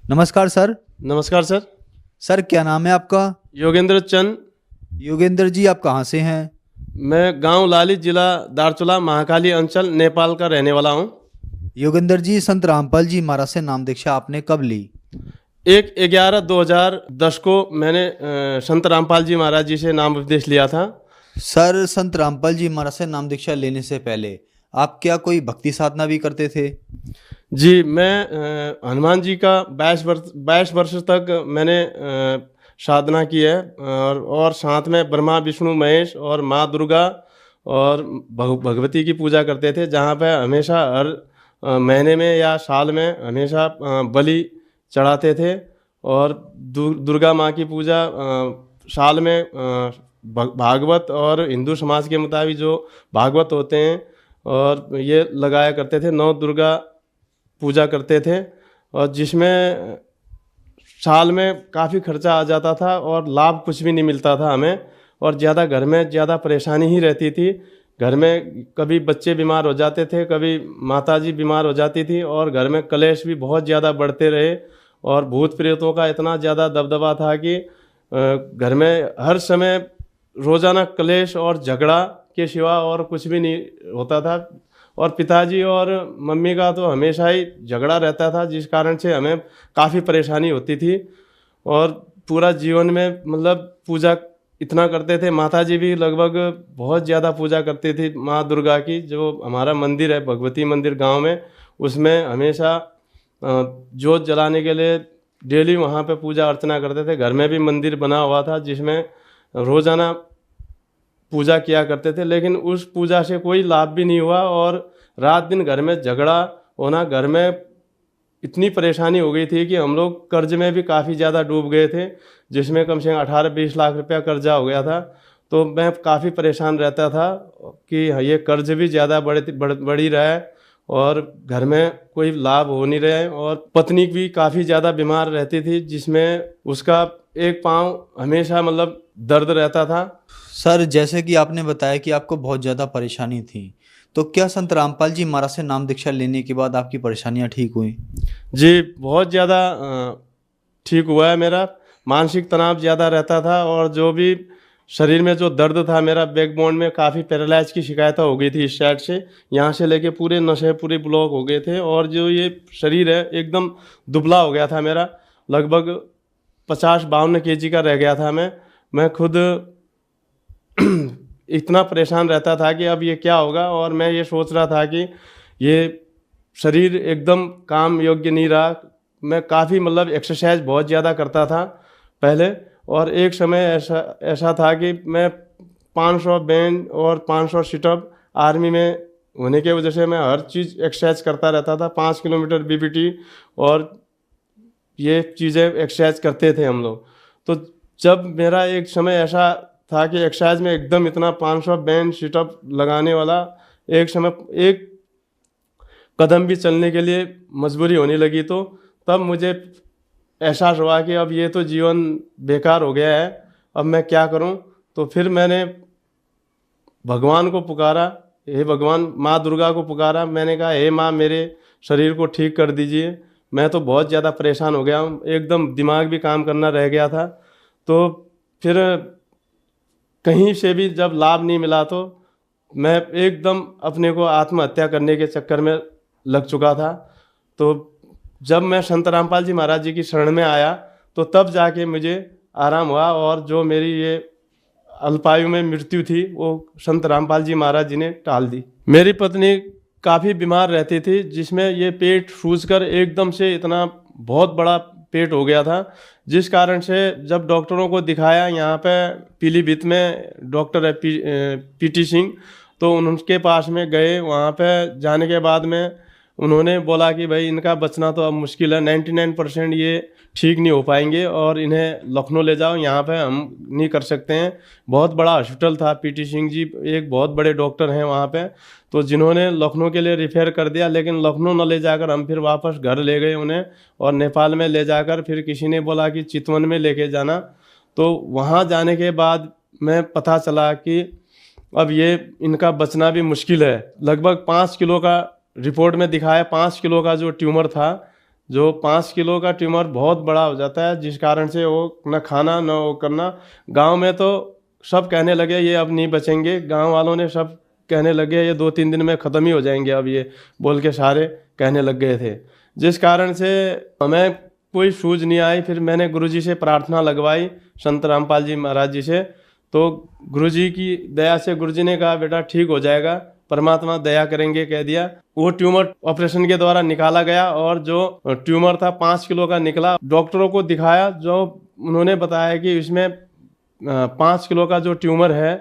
नमस्कार सर। नमस्कार sir. Sir क्या नाम है आपका? योगेंद्र चंद। योगेंद्र जी, आप कहाँ से हैं? मैं गांव लाली, जिला दारचूला, महाकाली अंचल, नेपाल का रहने वाला हूं। योगेंद्र जी, संत रामपाल जी महाराज से नाम दीक्षा आपने कब ली? 1/11/2010 को मैंने संत रामपाल जी महाराज जी से नाम उपदेश लिया था। सर, संत रामपाल जी महाराज से नाम दीक्षा लेने से पहले आप क्या कोई भक्ति साधना भी करते थे? जी, मैं हनुमान जी का 22 वर्ष तक मैंने साधना की है, और साथ में ब्रह्मा विष्णु महेश और माँ दुर्गा और भगवती की पूजा करते थे, जहाँ पे हमेशा हर महीने में या साल में हमेशा बलि चढ़ाते थे। और दुर्गा माँ की पूजा साल में भागवत और हिंदू समाज के मुताबिक जो भागवत होते हैं और ये लगाया करते थे। 9 दुर्गा पूजा करते थे, और जिसमें साल में काफ़ी खर्चा आ जाता था और लाभ कुछ भी नहीं मिलता था हमें, और ज़्यादा घर में ज़्यादा परेशानी ही रहती थी। घर में कभी बच्चे बीमार हो जाते थे, कभी माताजी बीमार हो जाती थी, और घर में कलेश भी बहुत ज़्यादा बढ़ते रहे। और भूत प्रेतों का इतना ज़्यादा दबदबा था कि घर में हर समय रोज़ाना कलेश और झगड़ा के सिवा और कुछ भी नहीं होता था। और पिताजी और मम्मी का तो हमेशा ही झगड़ा रहता था, जिस कारण से हमें काफ़ी परेशानी होती थी। और पूरा जीवन में मतलब पूजा इतना करते थे। माताजी भी लगभग बहुत ज़्यादा पूजा करती थी माँ दुर्गा की। जो हमारा मंदिर है भगवती मंदिर गांव में, उसमें हमेशा जोत जलाने के लिए डेली वहाँ पे पूजा अर्चना करते थे। घर में भी मंदिर बना हुआ था जिसमें रोज़ाना पूजा किया करते थे, लेकिन उस पूजा से कोई लाभ भी नहीं हुआ। और रात दिन घर में झगड़ा होना, घर में इतनी परेशानी हो गई थी कि हम लोग कर्ज में भी काफ़ी ज़्यादा डूब गए थे, जिसमें कम से कम 18-20 लाख रुपया कर्जा हो गया था। तो मैं काफ़ी परेशान रहता था कि ये कर्ज भी ज़्यादा बढ़ ही रहा है, और घर में कोई लाभ हो नहीं रहा है। और पत्नी भी काफ़ी ज़्यादा बीमार रहती थी, जिसमें उसका एक पाँव हमेशा मतलब दर्द रहता था। सर, जैसे कि आपने बताया कि आपको बहुत ज़्यादा परेशानी थी, तो क्या संत रामपाल जी महाराज से नाम दीक्षा लेने के बाद आपकी परेशानियां ठीक हुई? जी, बहुत ज़्यादा ठीक हुआ है। मेरा मानसिक तनाव ज़्यादा रहता था, और जो भी शरीर में जो दर्द था, मेरा बैकबोन में काफ़ी पैरालाइज की शिकायत हो गई थी इस साइड से। यहाँ से लेके पूरे नसें पूरे ब्लॉक हो गए थे, और जो ये शरीर है एकदम दुबला हो गया था मेरा। लगभग 50-52 केजी का रह गया था मैं खुद इतना परेशान रहता था कि अब ये क्या होगा। और मैं ये सोच रहा था कि ये शरीर एकदम काम योग्य नहीं रहा। मैं काफ़ी मतलब एक्सरसाइज बहुत ज़्यादा करता था पहले, और एक समय ऐसा था कि मैं 500 बेंच और 500 सिटअप आर्मी में होने की वजह से मैं हर चीज़ एक्सरसाइज करता रहता था। 5 किलोमीटर बीबीटी और ये चीज़ें एक्सरसाइज करते थे हम लोग। तो जब मेरा एक समय ऐसा था कि एक्सरसाइज में एकदम इतना 500 बेंच सिटअप लगाने वाला, एक समय एक कदम भी चलने के लिए मजबूरी होने लगी, तो तब मुझे एहसास हुआ कि अब ये तो जीवन बेकार हो गया है, अब मैं क्या करूं। तो फिर मैंने भगवान को पुकारा, हे भगवान, माँ दुर्गा को पुकारा। मैंने कहा, हे माँ, मेरे शरीर को ठीक कर दीजिए, मैं तो बहुत ज़्यादा परेशान हो गया हूँ, एकदम दिमाग भी काम करना रह गया था। तो फिर कहीं से भी जब लाभ नहीं मिला, तो मैं एकदम अपने को आत्महत्या करने के चक्कर में लग चुका था। तो जब मैं संत रामपाल जी महाराज जी की शरण में आया, तो तब जाके मुझे आराम हुआ, और जो मेरी ये अल्पायु में मृत्यु थी वो संत रामपाल जी महाराज जी ने टाल दी। मेरी पत्नी काफ़ी बीमार रहती थी, जिसमें ये पेट सूजकर एकदम से इतना बहुत बड़ा पेट हो गया था, जिस कारण से जब डॉक्टरों को दिखाया, यहाँ पे पीलीभीत में डॉक्टर है पीटी सिंह, तो उनके पास में गए। वहाँ पे जाने के बाद में उन्होंने बोला कि भाई इनका बचना तो अब मुश्किल है, 99% ये ठीक नहीं हो पाएंगे, और इन्हें लखनऊ ले जाओ, यहाँ पे हम नहीं कर सकते हैं। बहुत बड़ा हॉस्पिटल था, पीटी सिंह जी एक बहुत बड़े डॉक्टर हैं वहाँ पे, तो जिन्होंने लखनऊ के लिए रिफ़ेर कर दिया। लेकिन लखनऊ न ले जाकर हम फिर वापस घर ले गए उन्हें, और नेपाल में ले जाकर फिर किसी ने बोला कि चितवन में लेके जाना। तो वहाँ जाने के बाद मैं पता चला कि अब ये इनका बचना भी मुश्किल है। लगभग 5 किलो का रिपोर्ट में दिखाया, 5 किलो का जो ट्यूमर था, जो 5 किलो का ट्यूमर बहुत बड़ा हो जाता है, जिस कारण से वो न खाना न वो करना। गांव में तो सब कहने लगे ये अब नहीं बचेंगे, गांव वालों ने सब कहने लगे ये 2-3 दिन में ख़त्म ही हो जाएंगे, अब ये बोल के सारे कहने लग गए थे। जिस कारण से हमें कोई सूझ नहीं आई। फिर मैंने गुरुजी से प्रार्थना लगवाई, संत रामपाल जी महाराज जी से। तो गुरुजी की दया से गुरुजी ने कहा बेटा ठीक हो जाएगा, परमात्मा दया करेंगे कह दिया। वो ट्यूमर ऑपरेशन के द्वारा निकाला गया और जो ट्यूमर था 5 किलो का निकला। डॉक्टरों को दिखाया, जो उन्होंने बताया कि इसमें 5 किलो का जो ट्यूमर है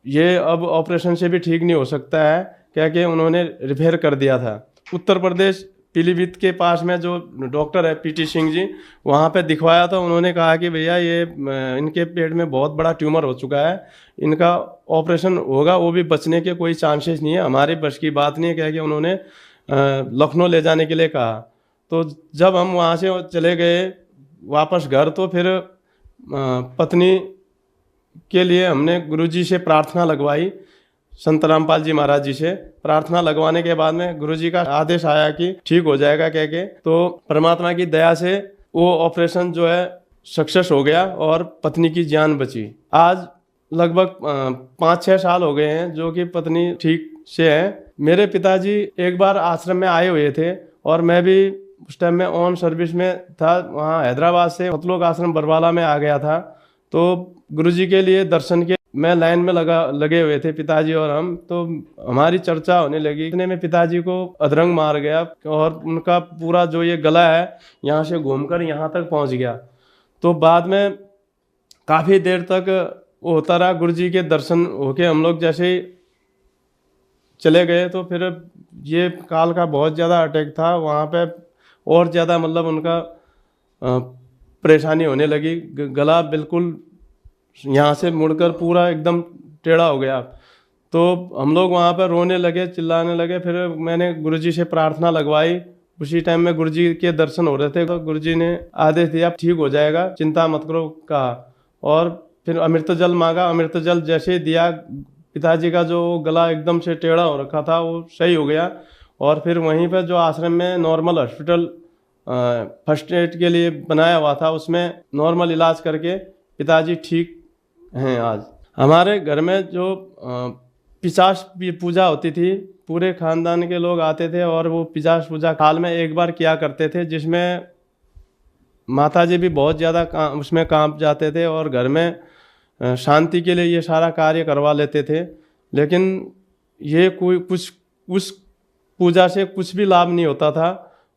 ये अब ऑपरेशन से भी ठीक नहीं हो सकता है, क्या कि उन्होंने रिपेयर कर दिया था। उत्तर प्रदेश पीलीभीत के पास में जो डॉक्टर है पीटी सिंह जी, वहाँ पे दिखवाया तो उन्होंने कहा कि भैया ये इनके पेट में बहुत बड़ा ट्यूमर हो चुका है, इनका ऑपरेशन होगा वो भी बचने के कोई चांसेस नहीं है, हमारे बस की बात नहीं है, क्या कि उन्होंने लखनऊ ले जाने के लिए कहा। तो जब हम वहाँ से चले गए वापस घर, तो फिर पत्नी के लिए हमने गुरुजी से प्रार्थना लगवाई, संत रामपाल जी महाराज जी से। प्रार्थना लगवाने के बाद में गुरुजी का आदेश आया कि ठीक हो जाएगा कह के। तो परमात्मा की दया से वो ऑपरेशन जो है सक्सेस हो गया और पत्नी की जान बची। आज लगभग 5-6 साल हो गए हैं जो कि पत्नी ठीक से है। मेरे पिताजी एक बार आश्रम में आए हुए थे और मैं भी उस टाइम में ऑन सर्विस में था, वहाँ हैदराबाद से मतलोक आश्रम बरवाला में आ गया था। तो गुरुजी के लिए दर्शन के मैं लाइन में लगे हुए थे पिताजी और हम। तो हमारी चर्चा होने लगी, इतने में पिताजी को अधरंग मार गया और उनका पूरा जो ये गला है यहाँ से घूमकर यहाँ तक पहुँच गया। तो बाद में काफ़ी देर तक वो होता रहा। गुरुजी के दर्शन होके हम लोग जैसे ही चले गए तो फिर ये काल का बहुत ज़्यादा अटैक था वहाँ पे, और ज़्यादा मतलब उनका परेशानी होने लगी। गला बिल्कुल यहाँ से मुड़कर पूरा एकदम टेढ़ा हो गया। तो हम लोग वहाँ पर रोने लगे, चिल्लाने लगे। फिर मैंने गुरुजी से प्रार्थना लगवाई, उसी टाइम में गुरुजी के दर्शन हो रहे थे। तो गुरुजी ने आदेश दिया ठीक हो जाएगा, चिंता मत करो कहा। और फिर अमृत जल मांगा, अमृत जल जैसे ही दिया, पिताजी का जो गला एकदम से टेढ़ा हो रखा था वो सही हो गया। और फिर वहीं पर जो आश्रम में नॉर्मल हॉस्पिटल फर्स्ट एड के लिए बनाया हुआ था, उसमें नॉर्मल इलाज करके पिताजी ठीक हैं आज। हमारे घर में जो पिशाच पूजा होती थी, पूरे खानदान के लोग आते थे और वो पिशाच पूजा साल में एक बार किया करते थे, जिसमें माताजी भी बहुत ज़्यादा उसमें कांप जाते थे और घर में शांति के लिए ये सारा कार्य करवा लेते थे। लेकिन ये कोई कुछ उस पूजा से कुछ भी लाभ नहीं होता था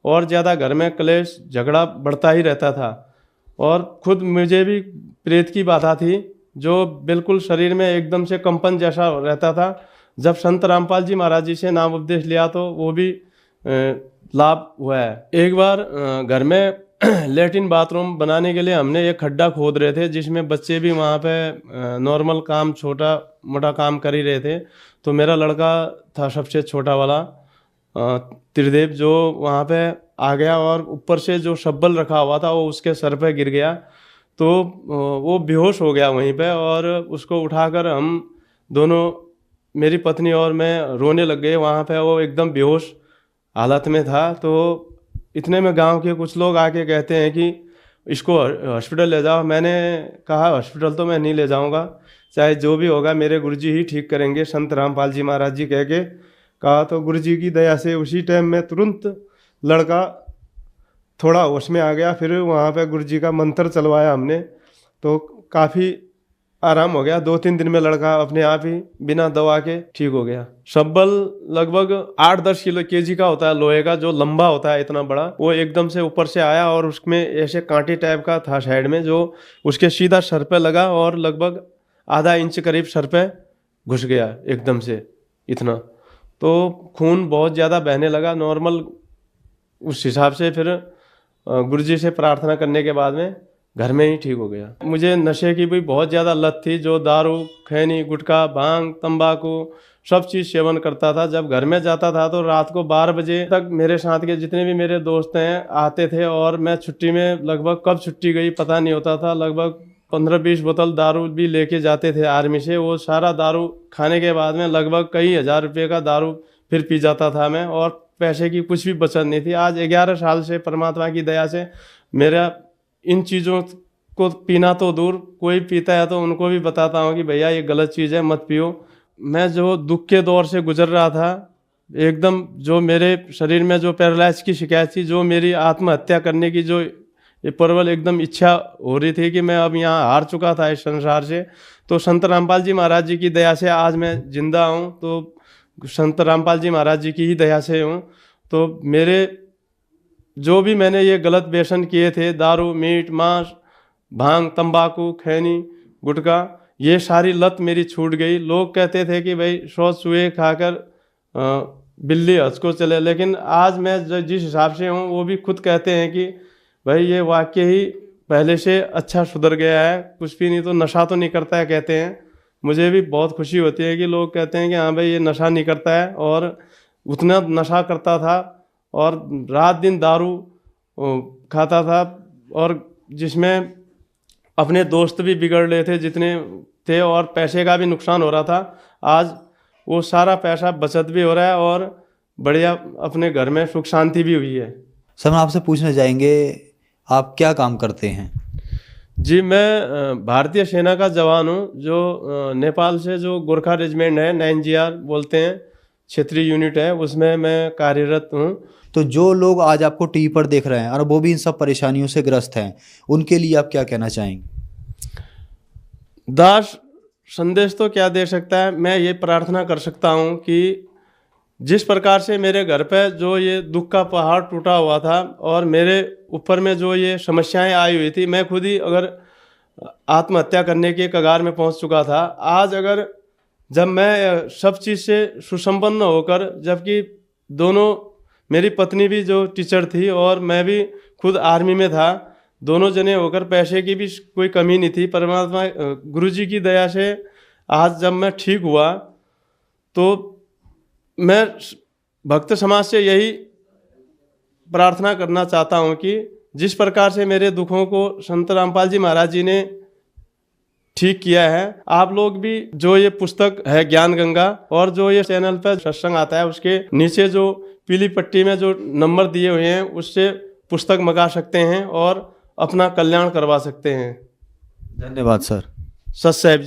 और ज़्यादा घर में क्लेश झगड़ा बढ़ता ही रहता था। और खुद मुझे भी प्रेत की बाधा थी, जो बिल्कुल शरीर में एकदम से कंपन जैसा रहता था। जब संत रामपाल जी महाराज जी से नाम उपदेश लिया तो वो भी लाभ हुआ है। एक बार घर में लेटिन बाथरूम बनाने के लिए हमने एक खड्डा खोद रहे थे, जिसमें बच्चे भी वहाँ पे नॉर्मल काम छोटा मोटा काम कर ही रहे थे। तो मेरा लड़का था सबसे छोटा वाला त्रिदेव, जो वहाँ पे आ गया और ऊपर से जो शब्बल रखा हुआ था वो उसके सर पे गिर गया। तो वो बेहोश हो गया वहीं पे और उसको उठाकर हम दोनों, मेरी पत्नी और मैं, रोने लग गए। वहाँ पे वो एकदम बेहोश हालत में था। तो इतने में गांव के कुछ लोग आके कहते हैं कि इसको हॉस्पिटल ले जाओ। मैंने कहा हॉस्पिटल तो मैं नहीं ले जाऊंगा, चाहे जो भी होगा मेरे गुरुजी ही ठीक करेंगे, संत रामपाल जी महाराज जी कह के कहा। तो गुरुजी की दया से उसी टाइम में तुरंत लड़का थोड़ा होश में आ गया। फिर वहाँ पे गुरुजी का मंत्र चलवाया हमने, तो काफ़ी आराम हो गया। 2-3 दिन में लड़का अपने आप ही बिना दवा के ठीक हो गया। शब्बल लगभग 8-10 किलो केजी का होता है, लोहे का, जो लंबा होता है इतना बड़ा। वो एकदम से ऊपर से आया और उसमें ऐसे कांटे टाइप का था साइड में, जो उसके सीधा सर पे लगा और लगभग आधा इंच करीब सर पे घुस गया एकदम से इतना। तो खून बहुत ज़्यादा बहने लगा नॉर्मल। उस हिसाब से फिर गुरुजी से प्रार्थना करने के बाद में घर में ही ठीक हो गया। मुझे नशे की भी बहुत ज़्यादा लत थी, जो दारू, खैनी, गुटखा, भांग, तंबाकू सब चीज़ सेवन करता था। जब घर में जाता था तो रात को 12 बजे तक मेरे साथ के जितने भी मेरे दोस्त हैं आते थे और मैं छुट्टी में, लगभग कब छुट्टी गई पता नहीं होता था, लगभग 15-20 बोतल दारू भी लेके जाते थे आर्मी से। वो सारा दारू खाने के बाद में लगभग कई हज़ार रुपये का दारू फिर पी जाता था मैं। और पैसे की कुछ भी बचत नहीं थी। आज 11 साल से परमात्मा की दया से मेरा इन चीज़ों को पीना तो दूर, कोई पीता है तो उनको भी बताता हूँ कि भैया ये गलत चीज़ है, मत पियो। मैं जो दुख के दौर से गुजर रहा था, एकदम जो मेरे शरीर में जो पैरालाइज की शिकायत थी, जो मेरी आत्महत्या करने की जो ये प्रबल एकदम इच्छा हो रही थी कि मैं अब यहाँ हार चुका था इस संसार से, तो संत रामपाल जी महाराज जी की दया से आज मैं जिंदा हूँ। तो संत रामपाल जी महाराज जी की ही दया से हूँ। तो मेरे जो भी मैंने ये गलत व्यसन किए थे, दारू, मीट, मांस, भांग, तंबाकू, खैनी, गुटखा, ये सारी लत मेरी छूट गई। लोग कहते थे कि भाई 100 चूहे खाकर बिल्ली हंस को चले, लेकिन आज मैं जिस हिसाब से हूँ वो भी खुद कहते हैं कि भाई ये वाक्य ही पहले से अच्छा सुधर गया है, कुछ भी नहीं तो नशा तो नहीं करता है कहते हैं। मुझे भी बहुत खुशी होती है कि लोग कहते हैं कि हाँ भाई ये नशा नहीं करता है, और उतना नशा करता था और रात दिन दारू खाता था, और जिसमें अपने दोस्त भी बिगड़ रहे थे जितने थे, और पैसे का भी नुकसान हो रहा था। आज वो सारा पैसा बचत भी हो रहा है और बढ़िया अपने घर में सुख शांति भी हुई है। सर हम आपसे पूछना चाहेंगे, आप क्या काम करते हैं? जी, मैं भारतीय सेना का जवान हूँ, जो नेपाल से जो गोरखा रेजिमेंट है, 9GR बोलते हैं, क्षेत्रीय यूनिट है, उसमें मैं कार्यरत हूँ। तो जो लोग आज आपको टीवी पर देख रहे हैं और वो भी इन सब परेशानियों से ग्रस्त हैं, उनके लिए आप क्या कहना चाहेंगे? दास संदेश तो क्या दे सकता है, मैं ये प्रार्थना कर सकता हूँ कि जिस प्रकार से मेरे घर पे जो ये दुख का पहाड़ टूटा हुआ था और मेरे ऊपर में जो ये समस्याएं आई हुई थी, मैं खुद ही अगर आत्महत्या करने के कगार में पहुंच चुका था। आज अगर जब मैं सब चीज़ से सुसंपन्न होकर, जबकि दोनों, मेरी पत्नी भी जो टीचर थी और मैं भी खुद आर्मी में था, दोनों जने होकर पैसे की भी कोई कमी नहीं थी, परमात्मा गुरुजी की दया से आज जब मैं ठीक हुआ, तो मैं भक्त समाज से यही प्रार्थना करना चाहता हूँ कि जिस प्रकार से मेरे दुखों को संत रामपाल जी महाराज जी ने ठीक किया है, आप लोग भी जो ये पुस्तक है ज्ञान गंगा, और जो ये चैनल पर सत्संग आता है उसके नीचे जो पीली पट्टी में जो नंबर दिए हुए हैं, उससे पुस्तक मंगा सकते हैं और अपना कल्याण करवा सकते हैं। धन्यवाद सर। सत साहेब जी।